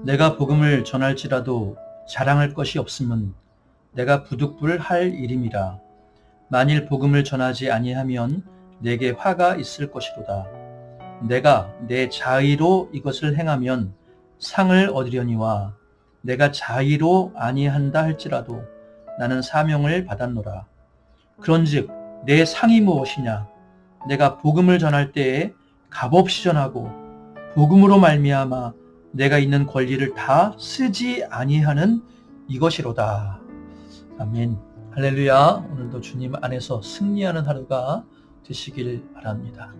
내가 복음을 전할지라도 자랑할 것이 없음은 내가 부득불할 일임이라. 만일 복음을 전하지 아니하면 내게 화가 있을 것이로다. 내가 내 자의로 이것을 행하면 상을 얻으려니와 내가 자의로 아니한다 할지라도 나는 사명을 받았노라. 그런즉 내 상이 무엇이냐? 내가 복음을 전할 때에 값없이 전하고 복음으로 말미암아 내가 있는 권리를 다 쓰지 아니하는 이것이로다. 아멘. 할렐루야. 오늘도 주님 안에서 승리하는 하루가 되시길 바랍니다.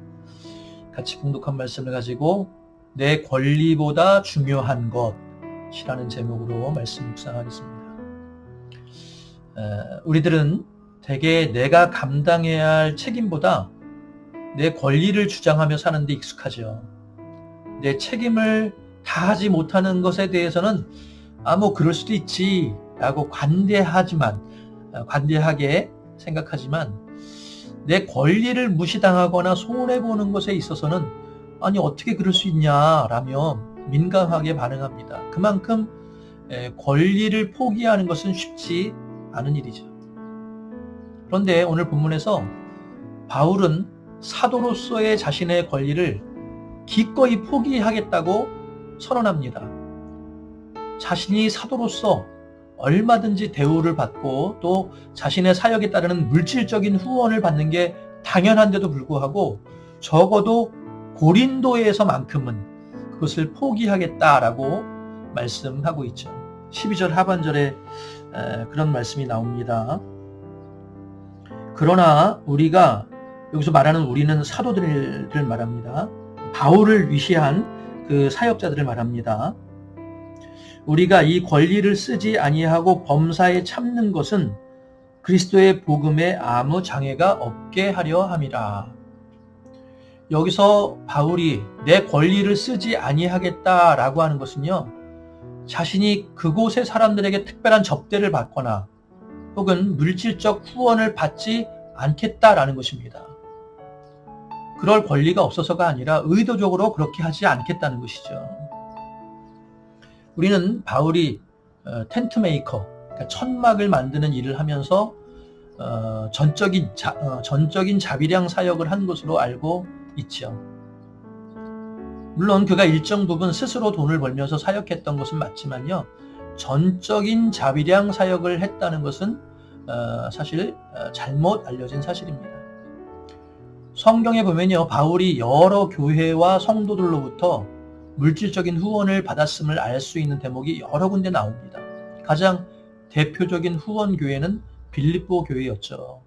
같이 봉독한 말씀을 가지고 내 권리보다 중요한 것이라는 제목으로 말씀 묵상하겠습니다. 우리들은 대개 내가 감당해야 할 책임보다 내 권리를 주장하며 사는 데 익숙하죠. 내 책임을 다하지 못하는 것에 대해서는 뭐 그럴 수도 있지 라고 관대하게 생각하지만 내 권리를 무시당하거나 손해보는 것에 있어서는 아니 어떻게 그럴 수 있냐라며 민감하게 반응합니다. 그만큼 권리를 포기하는 것은 쉽지 않은 일이죠. 그런데 오늘 본문에서 바울은 사도로서의 자신의 권리를 기꺼이 포기하겠다고 선언합니다. 자신이 사도로서 얼마든지 대우를 받고 또 자신의 사역에 따르는 물질적인 후원을 받는 게 당연한데도 불구하고 적어도 고린도에서만큼은 그것을 포기하겠다라고 말씀하고 있죠. 12절 하반절에 그런 말씀이 나옵니다. 그러나 우리가, 여기서 말하는 우리는 사도들을 말합니다. 바울을 위시한 그 사역자들을 말합니다. 우리가 이 권리를 쓰지 아니하고 범사에 참는 것은 그리스도의 복음에 아무 장애가 없게 하려 함이라. 여기서 바울이 내 권리를 쓰지 아니하겠다라고 하는 것은요, 자신이 그곳의 사람들에게 특별한 접대를 받거나 혹은 물질적 후원을 받지 않겠다라는 것입니다. 그럴 권리가 없어서가 아니라 의도적으로 그렇게 하지 않겠다는 것이죠. 우리는 바울이 텐트 메이커, 그러니까 천막을 만드는 일을 하면서 전적인 자비량 사역을 한 것으로 알고 있죠. 물론 그가 일정 부분 스스로 돈을 벌면서 사역했던 것은 맞지만요, 전적인 자비량 사역을 했다는 것은 사실 잘못 알려진 사실입니다. 성경에 보면요, 바울이 여러 교회와 성도들로부터 물질적인 후원을 받았음을 알 수 있는 대목이 여러 군데 나옵니다. 가장 대표적인 후원 교회는 빌립보 교회였죠.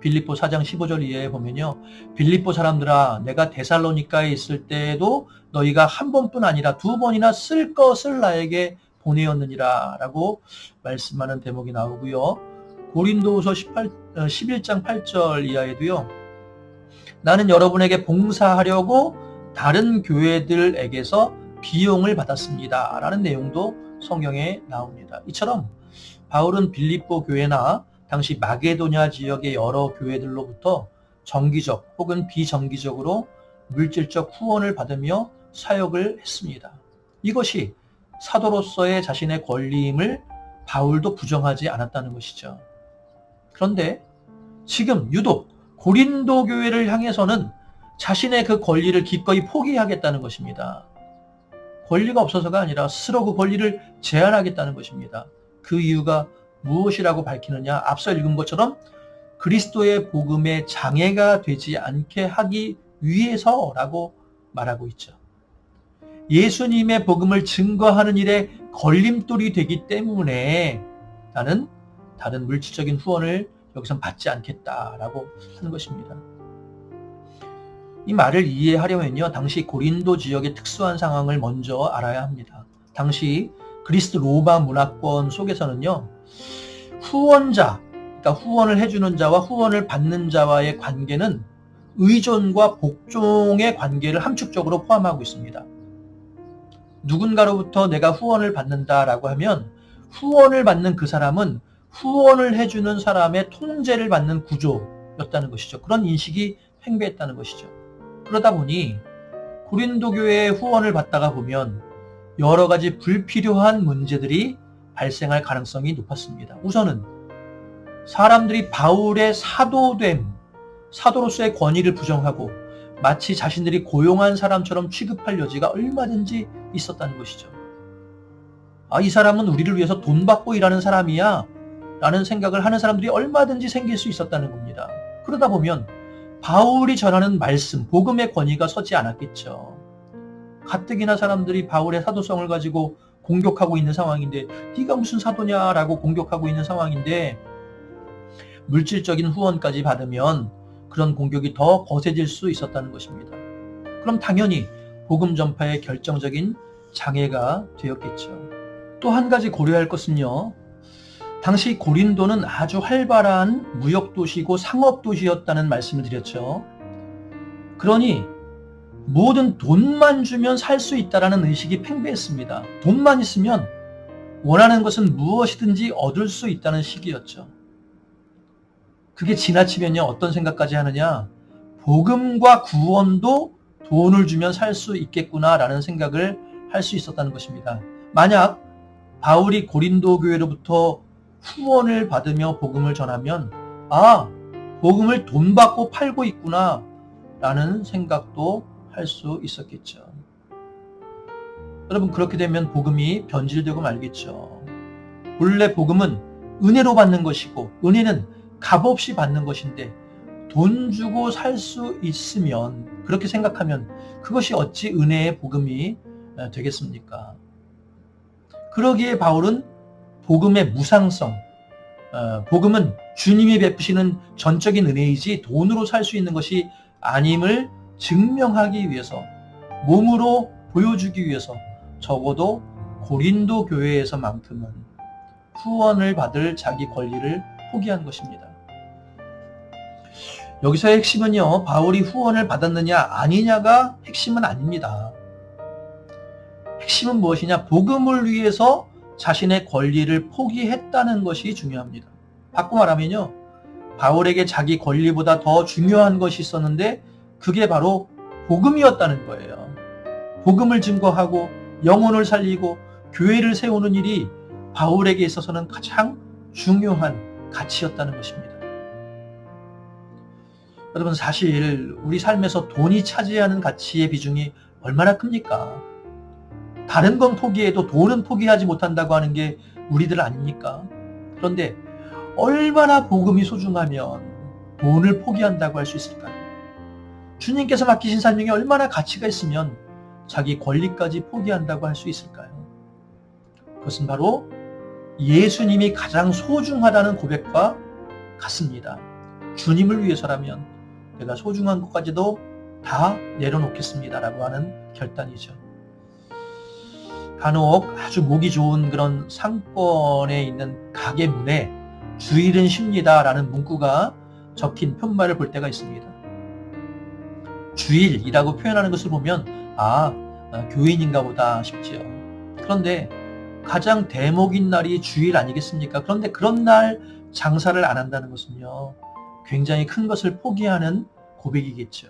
빌립보 4장 15절 이하에 보면요, 빌립보 사람들아, 내가 데살로니가에 있을 때에도 너희가 한 번뿐 아니라 두 번이나 쓸 것을 나에게 보내었느니라 라고 말씀하는 대목이 나오고요. 고린도후서 11장 8절 이하에도요, 나는 여러분에게 봉사하려고 다른 교회들에게서 비용을 받았습니다 라는 내용도 성경에 나옵니다. 이처럼 바울은 빌립보 교회나 당시 마게도냐 지역의 여러 교회들로부터 정기적 혹은 비정기적으로 물질적 후원을 받으며 사역을 했습니다. 이것이 사도로서의 자신의 권리임을 바울도 부정하지 않았다는 것이죠. 그런데 지금 유독 고린도 교회를 향해서는 자신의 그 권리를 기꺼이 포기하겠다는 것입니다. 권리가 없어서가 아니라 스스로 그 권리를 제한하겠다는 것입니다. 그 이유가 무엇이라고 밝히느냐? 앞서 읽은 것처럼 그리스도의 복음에 장애가 되지 않게 하기 위해서라고 말하고 있죠. 예수님의 복음을 증거하는 일에 걸림돌이 되기 때문에 나는 다른 물질적인 후원을 여기선 받지 않겠다라고 하는 것입니다. 이 말을 이해하려면요, 당시 고린도 지역의 특수한 상황을 먼저 알아야 합니다. 당시 그리스 로마 문화권 속에서는요, 후원자, 그러니까 후원을 해주는 자와 후원을 받는 자와의 관계는 의존과 복종의 관계를 함축적으로 포함하고 있습니다. 누군가로부터 내가 후원을 받는다라고 하면 후원을 받는 그 사람은 후원을 해주는 사람의 통제를 받는 구조였다는 것이죠. 그런 인식이 팽배했다는 것이죠. 그러다 보니 고린도 교회의 후원을 받다가 보면 여러 가지 불필요한 문제들이 발생할 가능성이 높았습니다. 우선은 사람들이 바울의 사도로서의 권위를 부정하고 마치 자신들이 고용한 사람처럼 취급할 여지가 얼마든지 있었다는 것이죠. 이 사람은 우리를 위해서 돈 받고 일하는 사람이야 라는 생각을 하는 사람들이 얼마든지 생길 수 있었다는 겁니다. 그러다 보면 바울이 전하는 말씀, 복음의 권위가 서지 않았겠죠. 가뜩이나 사람들이 바울의 사도성을 가지고 공격하고 있는 상황인데 네가 무슨 사도냐라고 공격하고 있는 상황인데 물질적인 후원까지 받으면 그런 공격이 더 거세질 수 있었다는 것입니다. 그럼 당연히 복음 전파에 결정적인 장애가 되었겠죠. 또 한 가지 고려할 것은요. 당시 고린도는 아주 활발한 무역도시고 상업도시였다는 말씀을 드렸죠. 그러니 모든 돈만 주면 살 수 있다는 의식이 팽배했습니다. 돈만 있으면 원하는 것은 무엇이든지 얻을 수 있다는 시기였죠. 그게 지나치면요, 어떤 생각까지 하느냐, 복음과 구원도 돈을 주면 살 수 있겠구나라는 생각을 할 수 있었다는 것입니다. 만약 바울이 고린도 교회로부터 후원을 받으며 복음을 전하면 복음을 돈 받고 팔고 있구나 라는 생각도 할 수 있었겠죠. 여러분, 그렇게 되면 복음이 변질되고 말겠죠. 본래 복음은 은혜로 받는 것이고 은혜는 값없이 받는 것인데 돈 주고 살 수 있으면, 그렇게 생각하면 그것이 어찌 은혜의 복음이 되겠습니까? 그러기에 바울은 복음의 무상성, 복음은 주님이 베푸시는 전적인 은혜이지 돈으로 살 수 있는 것이 아님을 증명하기 위해서, 몸으로 보여주기 위해서 적어도 고린도 교회에서만큼은 후원을 받을 자기 권리를 포기한 것입니다. 여기서의 핵심은요, 바울이 후원을 받았느냐 아니냐가 핵심은 아닙니다. 핵심은 무엇이냐? 복음을 위해서 자신의 권리를 포기했다는 것이 중요합니다. 바꿔 말하면요, 바울에게 자기 권리보다 더 중요한 것이 있었는데 그게 바로 복음이었다는 거예요. 복음을 증거하고 영혼을 살리고 교회를 세우는 일이 바울에게 있어서는 가장 중요한 가치였다는 것입니다. 여러분, 사실 우리 삶에서 돈이 차지하는 가치의 비중이 얼마나 큽니까? 다른 건 포기해도 돈은 포기하지 못한다고 하는 게 우리들 아닙니까? 그런데 얼마나 복음이 소중하면 돈을 포기한다고 할 수 있을까요? 주님께서 맡기신 사명이 얼마나 가치가 있으면 자기 권리까지 포기한다고 할 수 있을까요? 그것은 바로 예수님이 가장 소중하다는 고백과 같습니다. 주님을 위해서라면 내가 소중한 것까지도 다 내려놓겠습니다라고 하는 결단이죠. 간혹 아주 보기 좋은 그런 상권에 있는 가게 문에 주일은 쉽니다라는 문구가 적힌 편말을 볼 때가 있습니다. 주일이라고 표현하는 것을 보면 교인인가 보다 싶지요. 그런데 가장 대목인 날이 주일 아니겠습니까? 그런데 그런 날 장사를 안 한다는 것은요, 굉장히 큰 것을 포기하는 고백이겠죠.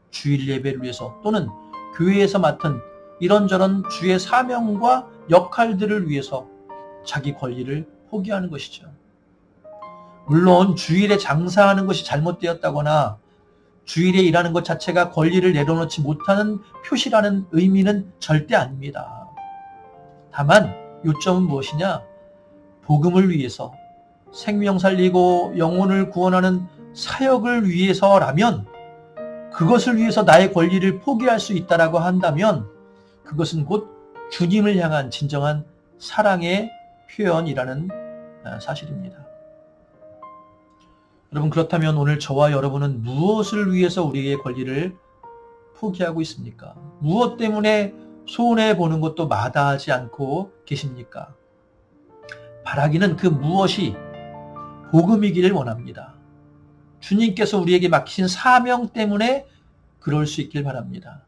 주일 예배를 위해서 또는 교회에서 맡은 이런저런 주의 사명과 역할들을 위해서 자기 권리를 포기하는 것이죠. 물론 주일에 장사하는 것이 잘못되었다거나 주일에 일하는 것 자체가 권리를 내려놓지 못하는 표시라는 의미는 절대 아닙니다. 다만 요점은 무엇이냐? 복음을 위해서 생명 살리고 영혼을 구원하는 사역을 위해서라면, 그것을 위해서 나의 권리를 포기할 수 있다라고 한다면 그것은 곧 주님을 향한 진정한 사랑의 표현이라는 사실입니다. 여러분, 그렇다면 오늘 저와 여러분은 무엇을 위해서 우리의 권리를 포기하고 있습니까? 무엇 때문에 손해보는 것도 마다하지 않고 계십니까? 바라기는 그 무엇이 복음이기를 원합니다. 주님께서 우리에게 맡기신 사명 때문에 그럴 수 있길 바랍니다.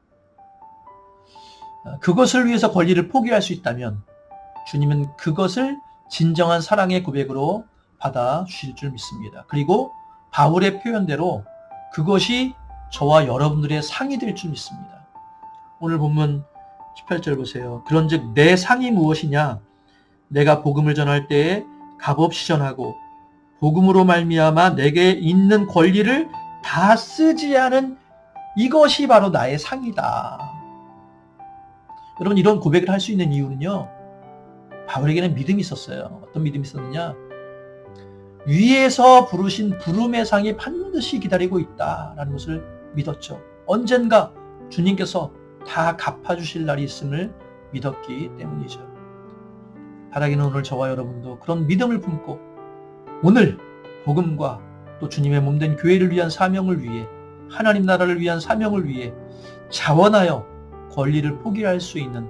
그것을 위해서 권리를 포기할 수 있다면 주님은 그것을 진정한 사랑의 고백으로 받아주실 줄 믿습니다. 그리고 바울의 표현대로 그것이 저와 여러분들의 상이 될 줄 믿습니다. 오늘 본문 18절 보세요. 그런즉 내 상이 무엇이냐? 내가 복음을 전할 때에 값없이 전하고 복음으로 말미암아 내게 있는 권리를 다 쓰지 않은 이것이 바로 나의 상이다. 여러분, 이런 고백을 할 수 있는 이유는요, 바울에게는 믿음이 있었어요. 어떤 믿음이 있었느냐? 위에서 부르신 부름의 상이 반드시 기다리고 있다라는 것을 믿었죠. 언젠가 주님께서 다 갚아주실 날이 있음을 믿었기 때문이죠. 바라기는 오늘 저와 여러분도 그런 믿음을 품고 오늘 복음과 또 주님의 몸된 교회를 위한 사명을 위해, 하나님 나라를 위한 사명을 위해 자원하여 권리를 포기할 수 있는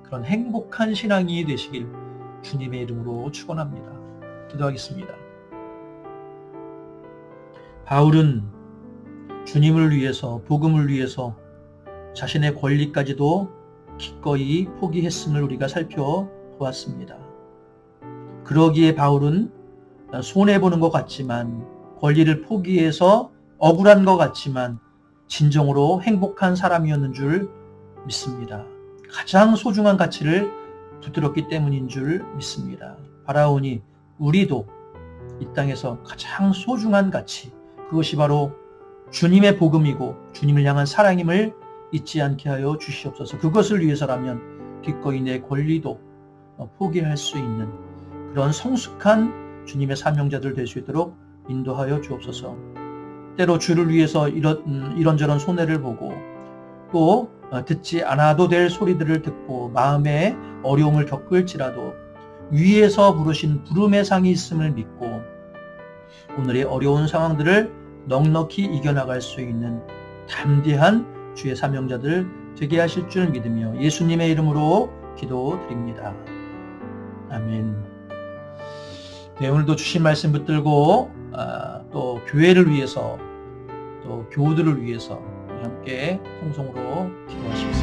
그런 행복한 신앙이 되시길 주님의 이름으로 축원합니다. 기도하겠습니다. 바울은 주님을 위해서, 복음을 위해서 자신의 권리까지도 기꺼이 포기했음을 우리가 살펴보았습니다. 그러기에 바울은 손해보는 것 같지만, 권리를 포기해서 억울한 것 같지만 진정으로 행복한 사람이었는 줄 믿습니다. 가장 소중한 가치를 붙들었기 때문인 줄 믿습니다. 바라오니 우리도 이 땅에서 가장 소중한 가치, 그것이 바로 주님의 복음이고 주님을 향한 사랑임을 잊지 않게 하여 주시옵소서. 그것을 위해서라면 기꺼이 내 권리도 포기할 수 있는 그런 성숙한 주님의 사명자들 될 수 있도록 인도하여 주옵소서. 때로 주를 위해서 이런저런 손해를 보고 또 듣지 않아도 될 소리들을 듣고 마음에 어려움을 겪을지라도 위에서 부르신 부름의 상이 있음을 믿고 오늘의 어려운 상황들을 넉넉히 이겨나갈 수 있는 담대한 주의 사명자들 되게 하실 줄 믿으며 예수님의 이름으로 기도드립니다. 아멘. 네, 오늘도 주신 말씀 붙들고 또 교회를 위해서 또 교우들을 위해서 함께 통성으로 기도하시겠습니다.